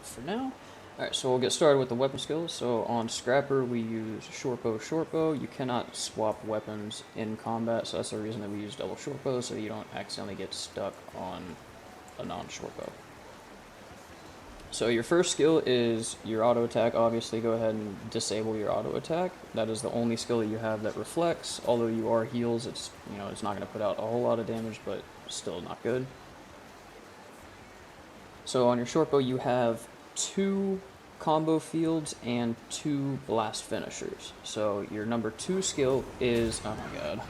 for now. Alright, so we'll get started with the weapon skills. So on Scrapper, we use short bow. You cannot swap weapons in combat, so that's the reason that we use double short bow, so you don't accidentally get stuck on a non-short bow. So your first skill is your auto attack. Obviously, go ahead and disable your auto attack. That is the only skill that you have that reflects. Although you are heals, it's it's not going to put out a whole lot of damage, but still not good. So on your short bow, you have 2 combo fields and 2 blast finishers. So your number 2 skill is, oh my god.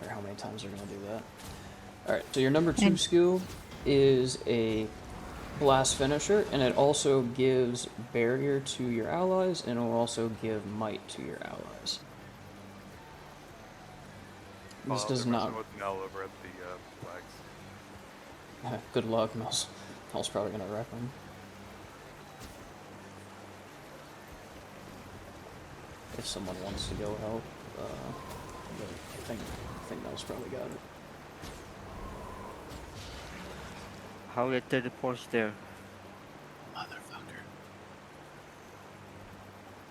How many times they're going to do that. Alright, so your number 2 skill is a blast finisher, and it also gives barrier to your allies, and it will also give might to your allies. This does not... with Mel over at the flags. Good luck, Mel's probably going to wreck them. If someone wants to go help, but I think Mel's probably got it. How get to the porch there? Motherfucker.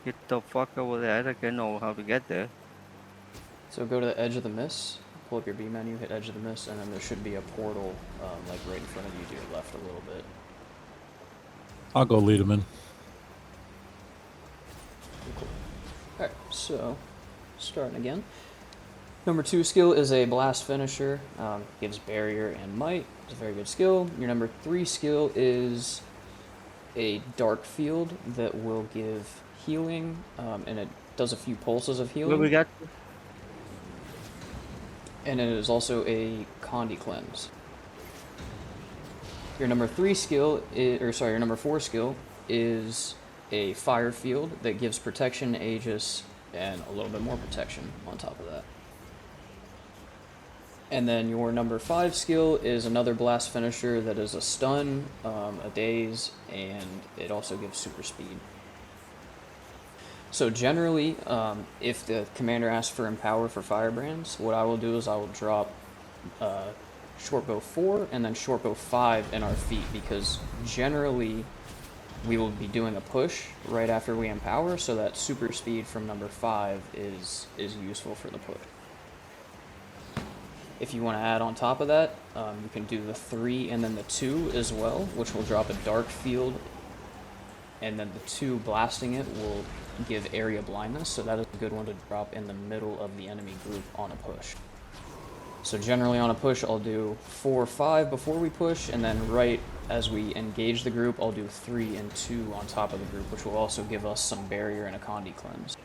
Get the fuck over there. I don't know how to get there. So go to the edge of the mist, pull up your B menu, hit edge of the mist, and then there should be a portal like right in front of you to your left a little bit. I'll go lead him in. Cool. Alright, so starting again. Number 2 skill is a blast finisher, gives barrier and might. It's a very good skill. Your number 3 skill is a dark field that will give healing, and it does a few pulses of healing. What we got? And it is also a Condi cleanse. Your number 3 skill is, your number 4 skill is a fire field that gives protection, Aegis, and a little bit more protection on top of that. And then your number 5 skill is another blast finisher that is a stun, a daze, and it also gives super speed. So generally, if the commander asks for Empower for Firebrands, what I will do is I will drop Shortbow 4 and then Shortbow 5 in our feet, because generally we will be doing a push right after we Empower, so that super speed from number 5 is useful for the push. If you want to add on top of that, you can do the 3 and then the 2 as well, which will drop a dark field, and then the 2 blasting it will give area blindness, so that is a good one to drop in the middle of the enemy group on a push. So generally on a push I'll do 4 or 5 before we push, and then right as we engage the group I'll do 3 and 2 on top of the group, which will also give us some barrier and a Condi cleanse.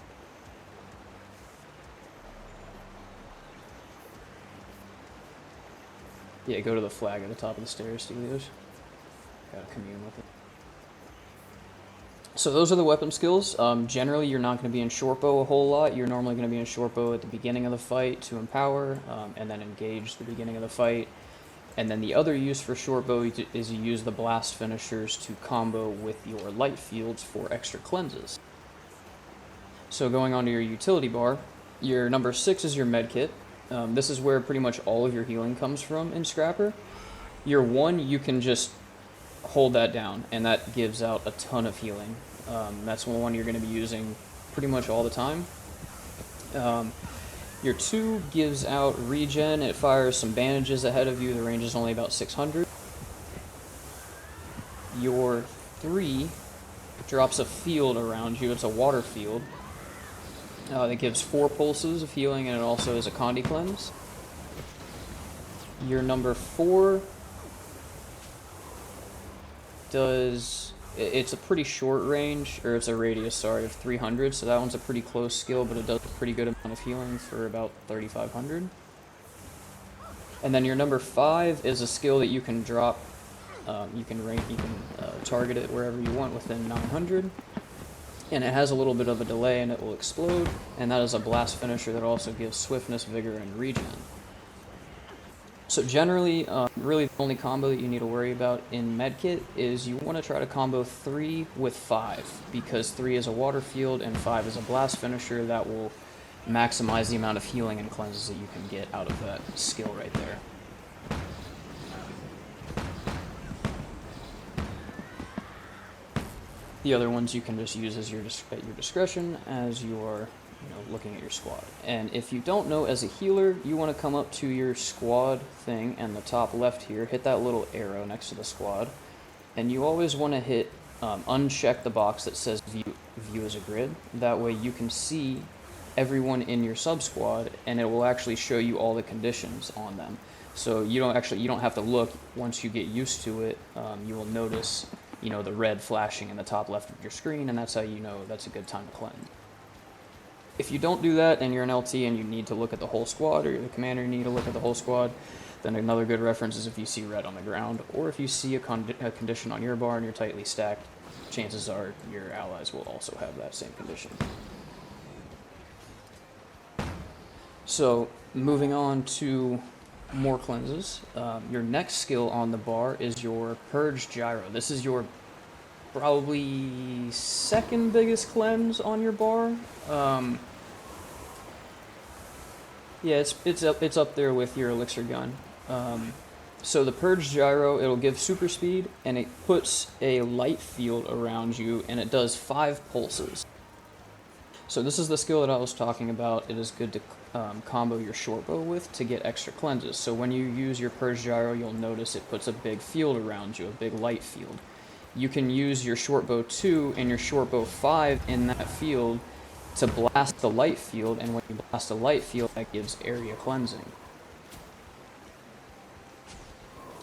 Yeah, go to the flag at the top of the stairs, Stelios. Gotta commune with it. So those are the weapon skills. Generally, you're not going to be in short bow a whole lot. You're normally going to be in short bow at the beginning of the fight to empower, and then engage the beginning of the fight. And then the other use for short bow is you use the blast finishers to combo with your light fields for extra cleanses. So going on to your utility bar, your number 6 is your med kit. This is where pretty much all of your healing comes from in Scrapper. Your 1, you can just hold that down, and that gives out a ton of healing. That's one you're going to be using pretty much all the time. Your 2 gives out regen. It fires some bandages ahead of you. The range is only about 600. Your 3 drops a field around you. It's a water field. That gives 4 pulses of healing, and it also is a Condi cleanse. Your number 4 does... It's a pretty short range, or it's a radius, sorry, of 300, so that one's a pretty close skill, but it does a pretty good amount of healing for about 3,500. And then your number 5 is a skill that you can drop. You can target it wherever you want within 900. And it has a little bit of a delay and it will explode, and that is a blast finisher that also gives swiftness, vigor, and regen. So generally, really the only combo that you need to worry about in medkit is you want to try to combo 3 with 5, because 3 is a water field and 5 is a blast finisher that will maximize the amount of healing and cleanses that you can get out of that skill right there. The other ones you can just use as at your discretion as you are looking at your squad. And if you don't know, as a healer, you want to come up to your squad thing and the top left here, hit that little arrow next to the squad, and you always want to hit uncheck the box that says view as a grid. That way you can see everyone in your sub squad, and it will actually show you all the conditions on them. So you don't have to look. Once you get used to it, you will notice the red flashing in the top left of your screen, and that's how you know that's a good time to cleanse. If you don't do that and you're an LT and you need to look at the whole squad, or you're the commander and you need to look at the whole squad, then another good reference is if you see red on the ground, or if you see a condition on your bar and you're tightly stacked, chances are your allies will also have that same condition. So, moving on to more cleanses, your next skill on the bar is your Purge Gyro. This is your probably second biggest cleanse on your bar. Yeah, it's up there with your Elixir Gun. So the Purge Gyro, it'll give super speed, and it puts a light field around you, and it does 5 pulses. So this is the skill that I was talking about. It is good to combo your short bow with to get extra cleanses. So when you use your Purge Gyro, you'll notice it puts a big field around you, a big light field. You can use your short bow 2 and your short bow 5 in that field to blast the light field, and when you blast a light field, that gives area cleansing.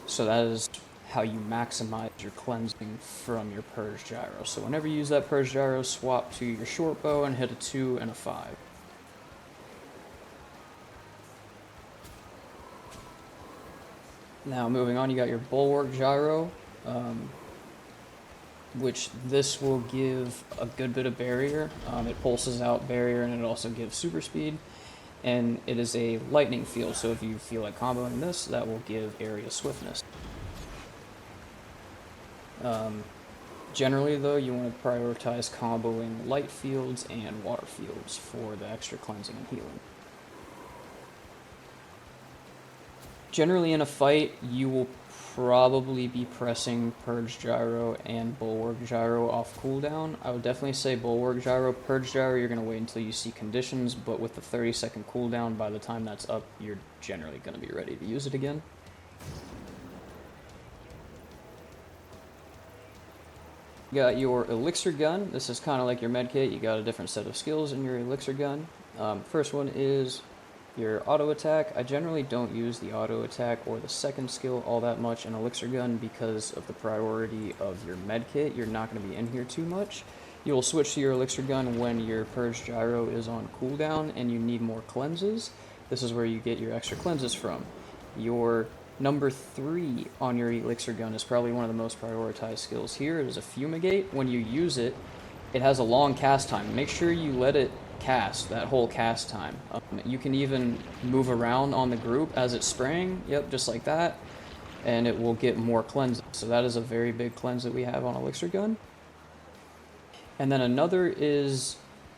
So that is how you maximize your cleansing from your Purge Gyro. So whenever you use that Purge Gyro, swap to your short bow and hit a 2 and a 5. Now moving on, you got your Bulwark Gyro, which this will give a good bit of barrier. It pulses out barrier, and it also gives super speed, and it is a lightning field, so if you feel like comboing this, that will give area swiftness. Generally though, you want to prioritize comboing light fields and water fields for the extra cleansing and healing. Generally in a fight, you will probably be pressing Purge Gyro and Bulwark Gyro off cooldown. I would definitely say Bulwark Gyro. Purge Gyro, you're going to wait until you see conditions, but with the 30-second cooldown, by the time that's up, you're generally going to be ready to use it again. You got your Elixir Gun. This is kind of like your medkit. You got a different set of skills in your Elixir Gun. First one is your auto attack. I generally don't use the auto attack or the second skill all that much in Elixir Gun because of the priority of your medkit. You're not going to be in here too much. You'll switch to your Elixir Gun when your Purge Gyro is on cooldown and you need more cleanses. This is where you get your extra cleanses from. Your number 3 on your Elixir Gun is probably one of the most prioritized skills here. It is a Fumigate. When you use it, it has a long cast time. Make sure you let it cast that whole cast time. You can even move around on the group as it's spraying, yep, just like that, and it will get more cleanses. So that is a very big cleanse that we have on Elixir Gun. And then another is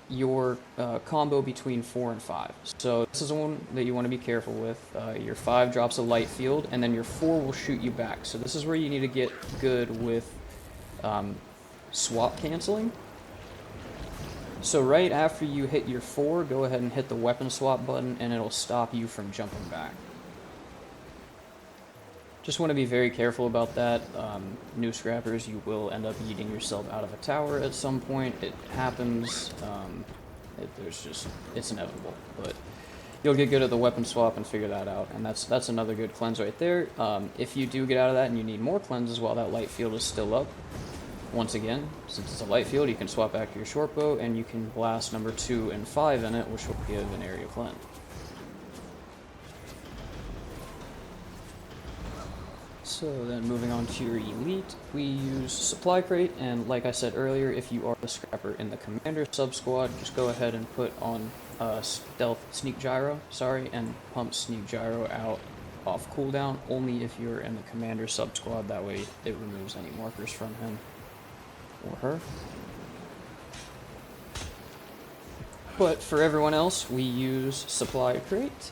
your combo between 4 and 5. So this is one that you want to be careful with. Your 5 drops a light field, and then your 4 will shoot you back. So this is where you need to get good with swap canceling. So right after you hit your 4, go ahead and hit the weapon swap button, and it'll stop you from jumping back. Just want to be very careful about that. New scrappers, you will end up yeeting yourself out of a tower at some point. It happens. It's inevitable. But you'll get good at the weapon swap and figure that out, and that's another good cleanse right there. If you do get out of that and you need more cleanses while that light field is still up, once again, since it's a light field, you can swap back to your short bow and you can blast number 2 and 5 in it, which will give an area cleanse. So then moving on to your elite, we use supply crate, and like I said earlier, if you are the scrapper in the commander sub squad, just go ahead and put on stealth sneak gyro, and pump sneak gyro out off cooldown only if you're in the commander sub squad. That way it removes any markers from him or her. But for everyone else, we use supply crate.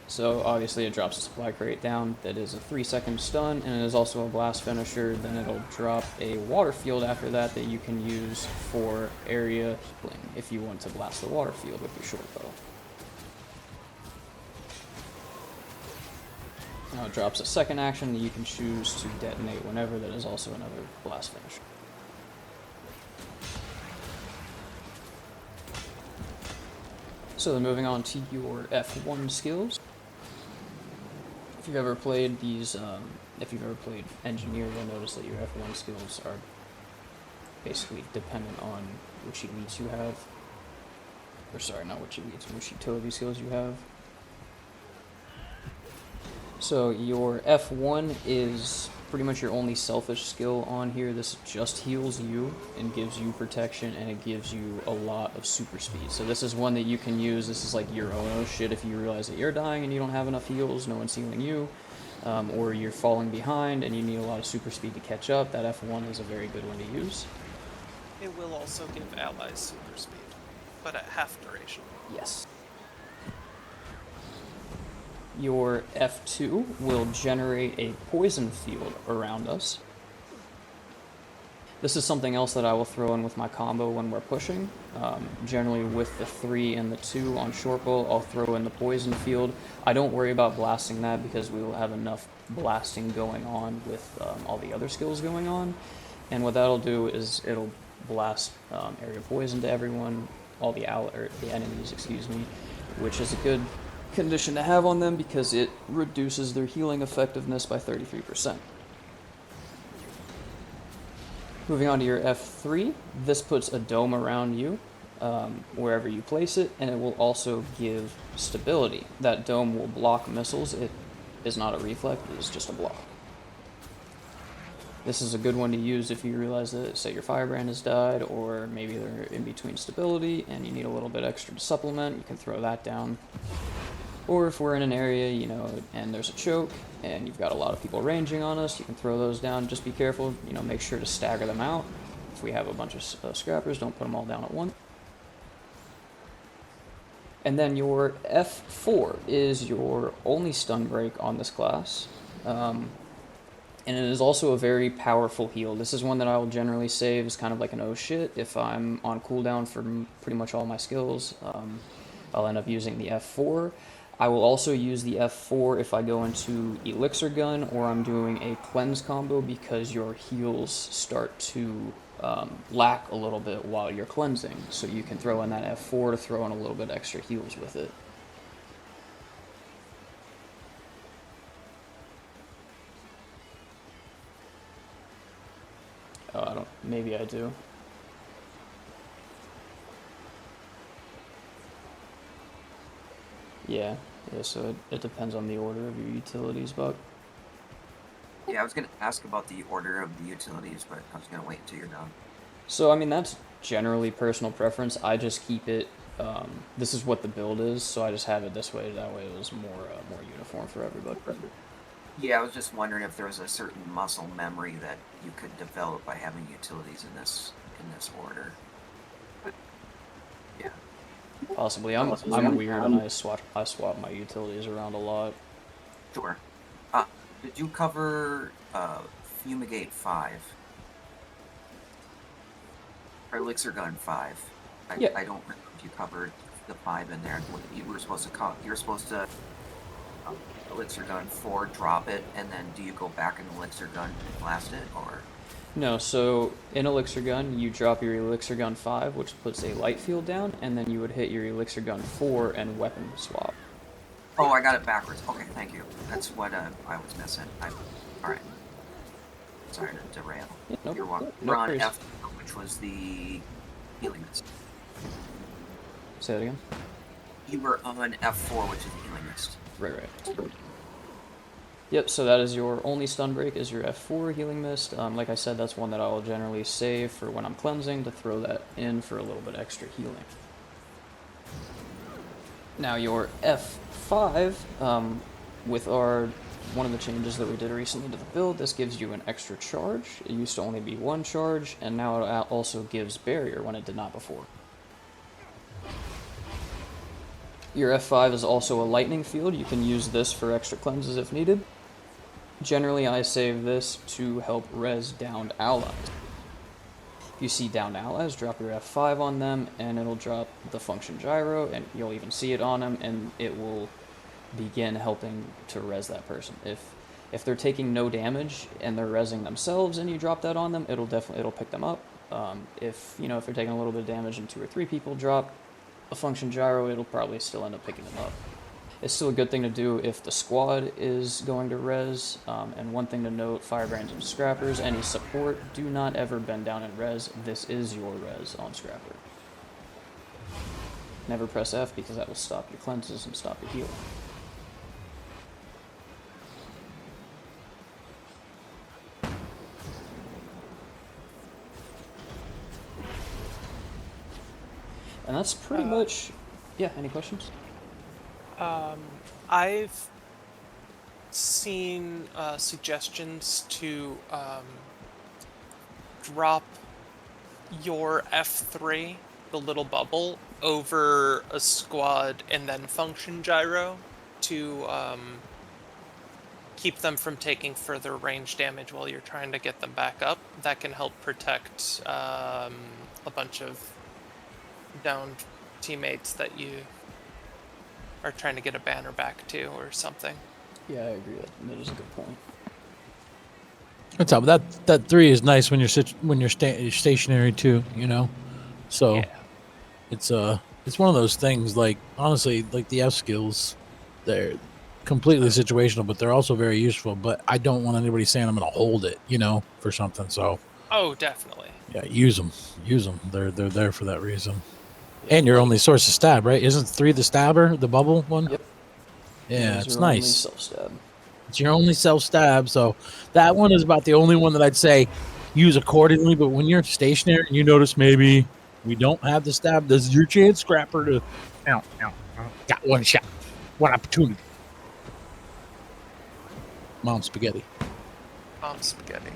So obviously it drops a supply crate down. That is a 3-second stun, and it is also a blast finisher. Then it'll drop a water field after that that you can use for area healing if you want to blast the water field with your short bow. Now it drops a second action that you can choose to detonate whenever. That is also another blast finisher. So then moving on to your F1 skills. If you've ever played these, if you've ever played Engineer, you'll notice that your F1 skills are basically dependent on which elites you have. Or sorry, not which elites, which utility skills you have. So your F1 is pretty much your only selfish skill on here. This just heals you and gives you protection, and it gives you a lot of super speed. So this is one that you can use. This is like your own shit if you realize that you're dying and you don't have enough heals, no one's healing you, or you're falling behind and you need a lot of super speed to catch up. That F1 is a very good one to use. It will also give allies super speed, but at half duration. Yes. Your F2 will generate a poison field around us. This is something else that I will throw in with my combo when we're pushing. Generally with the 3 and the 2 on short bow, I'll throw in the poison field. I don't worry about blasting that because we will have enough blasting going on with all the other skills going on. And what that'll do is it'll blast area poison to everyone, all the enemies, excuse me, which is a good condition to have on them because it reduces their healing effectiveness by 33%. Moving on to your F3, this puts a dome around you wherever you place it, and it will also give stability. That dome will block missiles. It is not a reflect, it is just a block. This is a good one to use if you realize that, say, your firebrand has died, or maybe they're in between stability and you need a little bit extra to supplement. You can throw that down. Or if we're in an area, you know, and there's a choke, and you've got a lot of people ranging on us, you can throw those down. Just be careful, you know, make sure to stagger them out. If we have a bunch of scrappers, don't put them all down at once. And then your F4 is your only stun break on this class. And it is also a very powerful heal. This is one that I will generally save as kind of like an oh shit. If I'm on cooldown for pretty much all my skills, I'll end up using the F4. I will also use the F4 if I go into Elixir Gun or I'm doing a cleanse combo because your heals start to lack a little bit while you're cleansing. So you can throw in that F4 to throw in a little bit extra heals with it. Oh, maybe I do. Yeah, so it depends on the order of your utilities, Buck. Yeah, I was going to ask about the order of the utilities, but I was going to wait until you're done. So, I mean, that's generally personal preference. I just keep it, this is what the build is, so I just have it this way. That way it was more uniform for everybody. Yeah, I was just wondering if there was a certain muscle memory that you could develop by having utilities in this order. But, yeah. Possibly. I'm weird and I swap my utilities around a lot. Sure. Did you cover Fumigate 5? Or Elixir Gun 5? Yeah. I don't remember if you covered the 5 in there. You were supposed to you're supposed to Elixir Gun 4, drop it, and then do you go back in Elixir Gun and blast it, or? No, so in Elixir Gun, you drop your Elixir Gun 5, which puts a light field down, and then you would hit your Elixir Gun 4 and weapon swap. Oh, I got it backwards. Okay, thank you. That's what I was missing. Alright. Sorry to derail. Yeah, nope, You're no on worries. F, which was the healing mist. Say that again? You were on F4, which is the healing mist. Right. Yep, so that is your only stun break, is your F4 healing mist. Like I said, that's one that I will generally save for when I'm cleansing to throw that in for a little bit extra healing. Now your F5 with our one of the changes that we did recently to the build, this gives you an extra charge. It used to only be one charge, and now it also gives barrier when it did not before. Your F5 is also a lightning field. You can use this for extra cleanses if needed. Generally, I save this to help res downed allies. If you see downed allies, drop your F5 on them, and it'll drop the function gyro, and you'll even see it on them, and it will begin helping to res that person. If they're taking no damage and they're resing themselves, and you drop that on them, it'll pick them up. If they're taking a little bit of damage and 2 or 3 people drop a function gyro, it'll probably still end up picking them up. It's still a good thing to do if the squad is going to res. And one thing to note, firebrands and scrappers, any support, do not ever bend down and res. This is your res on scrapper. Never press F because that will stop your cleanses and stop your heal. And that's pretty much... Yeah, any questions? I've seen suggestions to drop your F3, the little bubble, over a squad and then function gyro to keep them from taking further range damage while you're trying to get them back up. That can help protect a bunch of downed teammates that you are trying to get a banner back to or something. Yeah, I agree. That is a good point. That's how that 3 is nice when you're stationary too. So Yeah. it's one of those things. Like honestly, like the F skills, they're completely situational, but they're also very useful. But I don't want anybody saying I'm going to hold it, for something. So Oh, definitely. yeah, use them. They're there for that reason. And your only source of stab, right? Isn't 3 the stabber, the bubble one? Yep. Yeah, It's it's your only nice. self-stab. It's your only self-stab, so that one is about the only one that I'd say use accordingly. But when you're stationary and you notice maybe we don't have the stab, this is your chance, Scrapper, to got one shot, one opportunity. Mom spaghetti. Spaghetti.